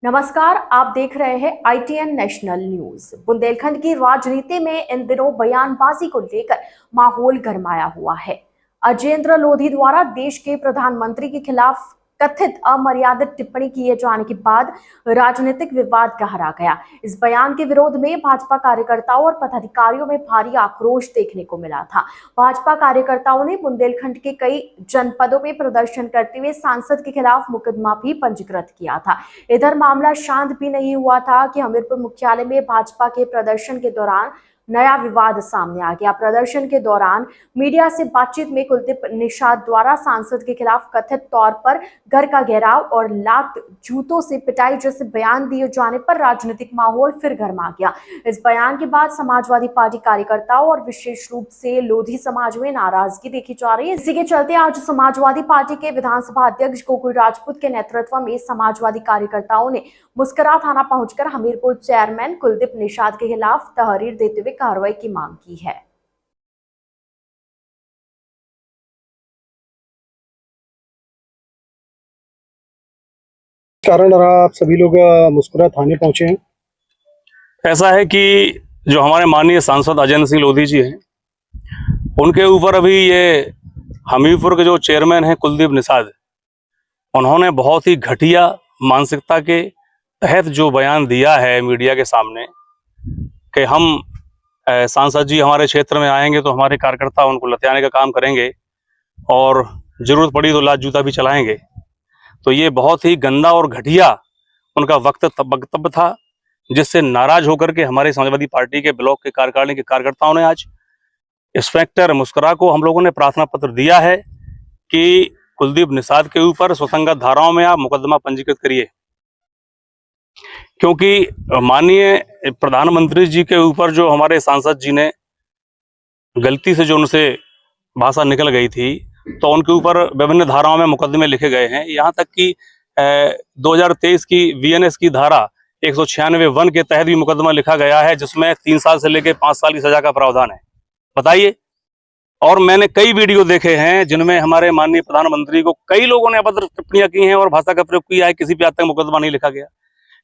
नमस्कार, आप देख रहे हैं ITN नेशनल न्यूज। बुंदेलखंड की राजनीति में इन दिनों बयानबाजी को लेकर माहौल गरमाया हुआ है। अजेंद्र लोधी द्वारा देश के प्रधानमंत्री के खिलाफ कथित अमर्यादित टिप्पणी किए जाने के बाद राजनीतिक विवाद गहरा गया। इस बयान के विरोध में भाजपा कार्यकर्ताओं और पदाधिकारियों में भारी आक्रोश देखने को मिला था। भाजपा कार्यकर्ताओं ने बुंदेलखंड के कई जनपदों में प्रदर्शन करते हुए सांसद के खिलाफ मुकदमा भी पंजीकृत किया था। इधर मामला शांत भी नहीं हुआ था कि हमीरपुर मुख्यालय में भाजपा के प्रदर्शन के दौरान नया विवाद सामने आ गया। प्रदर्शन के दौरान मीडिया से बातचीत में कुलदीप निषाद द्वारा सांसद के खिलाफ कथित तौर पर घर का घेराव और लात जूतों से पिटाई जैसे बयान दिए जाने पर राजनीतिक माहौल फिर गर्मा गया। इस बयान के बाद समाजवादी पार्टी कार्यकर्ताओं और विशेष रूप से लोधी समाज में नाराजगी देखी जा रही है। इसी के चलते आज समाजवादी पार्टी के विधानसभा अध्यक्ष गोकुल राजपूत के नेतृत्व में समाजवादी कार्यकर्ताओं ने मुस्करा थाना पहुंचकर हमीरपुर चेयरमैन कुलदीप निषाद के खिलाफ तहरीर देते हुए कार्रवाई की मांग की है। कारण रहा आप सभी लोग मुस्कुरा थाने पहुंचे हैं। ऐसा है कि जो हमारे माननीय सांसद अजेंद्र सिंह लोधी जी हैं, उनके ऊपर अभी ये हमीरपुर के जो चेयरमैन हैं कुलदीप निषाद, उन्होंने बहुत ही घटिया मानसिकता के तहत जो बयान दिया है मीडिया के सामने कि हम सांसद जी हमारे क्षेत्र में आएंगे तो हमारे कार्यकर्ता उनको लत्याने का काम करेंगे और जरूरत पड़ी तो लात जूता भी चलाएंगे। तो ये बहुत ही गंदा और घटिया उनका वक्तव्य था, जिससे नाराज होकर के हमारे समाजवादी पार्टी के ब्लॉक के कार्यकारिणी के कार्यकर्ताओं ने आज इंस्पेक्टर मुस्करा को हम लोगों ने प्रार्थना पत्र दिया है कि कुलदीप निषाद के ऊपर स्वसंगत धाराओं में आप मुकदमा पंजीकृत करिए, क्योंकि माननीय प्रधानमंत्री जी के ऊपर जो हमारे सांसद जी ने गलती से जो उनसे भाषा निकल गई थी, तो उनके ऊपर विभिन्न धाराओं में मुकदमे लिखे गए हैं। यहाँ तक कि 2023 की VNS की धारा 196(1) के तहत भी मुकदमा लिखा गया है, जिसमें 3 साल से लेकर 5 साल की सजा का प्रावधान है। बताइए। और मैंने कई वीडियो देखे हैं जिनमें हमारे माननीय प्रधानमंत्री को कई लोगों ने अभद्र टिप्पणियां की हैं और भाषा का प्रयोग किया है, किसी भी हद तक मुकदमा नहीं लिखा गया।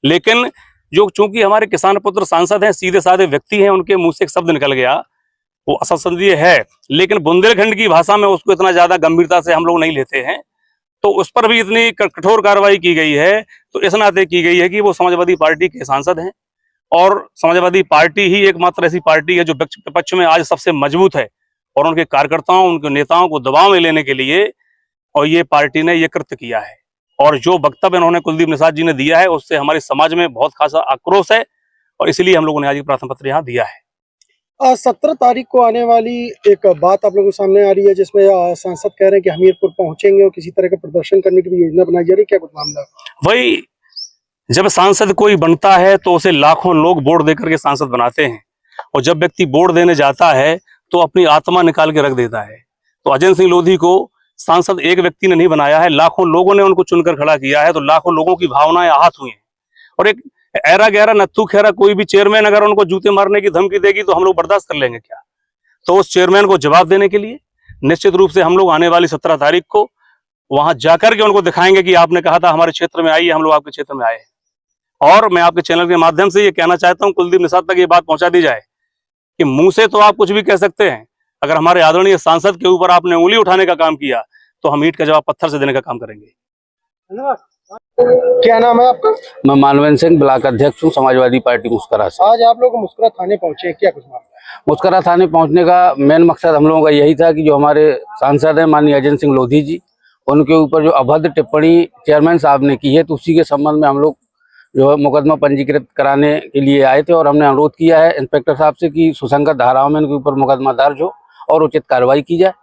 लेकिन जो चूंकि हमारे किसान पुत्र सांसद हैं, सीधे साधे व्यक्ति हैं, उनके मुंह से एक शब्द निकल गया वो असंसदीय है, लेकिन बुंदेलखंड की भाषा में उसको इतना ज्यादा गंभीरता से हम लोग नहीं लेते हैं, तो उस पर भी इतनी कठोर कार्रवाई की गई है। तो इस नाते की गई है कि वो समाजवादी पार्टी के सांसद हैं और समाजवादी पार्टी ही एकमात्र ऐसी पार्टी है जो विपक्ष में आज सबसे मजबूत है, और उनके कार्यकर्ताओं, उनके नेताओं को दबाव में लेने के लिए और ये पार्टी ने ये कृत्य किया है। और जो वक्तव्य उन्होंने कुलदीप निषाद जी ने दिया है, उससे हमारे समाज में बहुत खासा आक्रोश है, और इसलिए हम लोगों ने आज प्रार्थना पत्र यहाँ दिया है। 17 तारीख को आने वाली एक बात आप लोगों के सामने आ रही है, जिसमें सांसद कह रहे हैं कि हमीरपुर पहुंचेंगे और किसी तरह का प्रदर्शन करने की भी योजना बनाई जा रही है। क्या कुछ मामला? वही, जब सांसद कोई बनता है तो उसे लाखों लोग वोट देकर के सांसद बनाते हैं, और जब व्यक्ति वोट देने जाता है तो अपनी आत्मा निकाल के रख देता है। तो अजेंद्र सिंह लोधी को सांसद एक व्यक्ति ने नहीं बनाया है, लाखों लोगों ने उनको चुनकर खड़ा किया है। तो लाखों लोगों की भावनाएं आहत हुई हैं, और एक ऐरा गहरा नत्थू खेरा कोई भी चेयरमैन अगर उनको जूते मारने की धमकी देगी तो हम लोग बर्दाश्त कर लेंगे क्या? तो उस चेयरमैन को जवाब देने के लिए निश्चित रूप से हम लोग आने वाली 17 तारीख को वहां जाकर के उनको दिखाएंगे कि आपने कहा था हमारे क्षेत्र में आइए, हम लोग आपके क्षेत्र में आए। और मैं आपके चैनल के माध्यम से ये कहना चाहता हूँ, कुलदीप निषाद तक ये बात पहुंचा दी जाए कि मुंह से तो आप कुछ भी कह सकते हैं, अगर हमारे आदरणीय सांसद के ऊपर आपने उंगली उठाने का काम किया तो हम ईंट का जवाब पत्थर से देने का काम करेंगे। क्या नाम है आपका? मैं मानवेंद्र सिंह, ब्लॉक अध्यक्ष हूँ, समाजवादी पार्टी मुस्करा से। आज आप लोग मुस्कुरा थाने पहुंचे, क्या कुछ मामला? मुस्करा थाने पहुंचने का मेन मकसद हम लोगों का यही था कि जो हमारे सांसद हैं माननीय अजेंद्र सिंह लोधी जी, उनके ऊपर जो अभद्र टिप्पणी चेयरमैन साहब ने की है, तो उसी के संबंध में हम लोग जो है मुकदमा पंजीकृत कराने के लिए आए थे। और हमने अनुरोध किया है इंस्पेक्टर साहब से कि सुसंगत धाराओं में उनके ऊपर मुकदमा दर्ज हो और उचित कार्रवाई की जाए।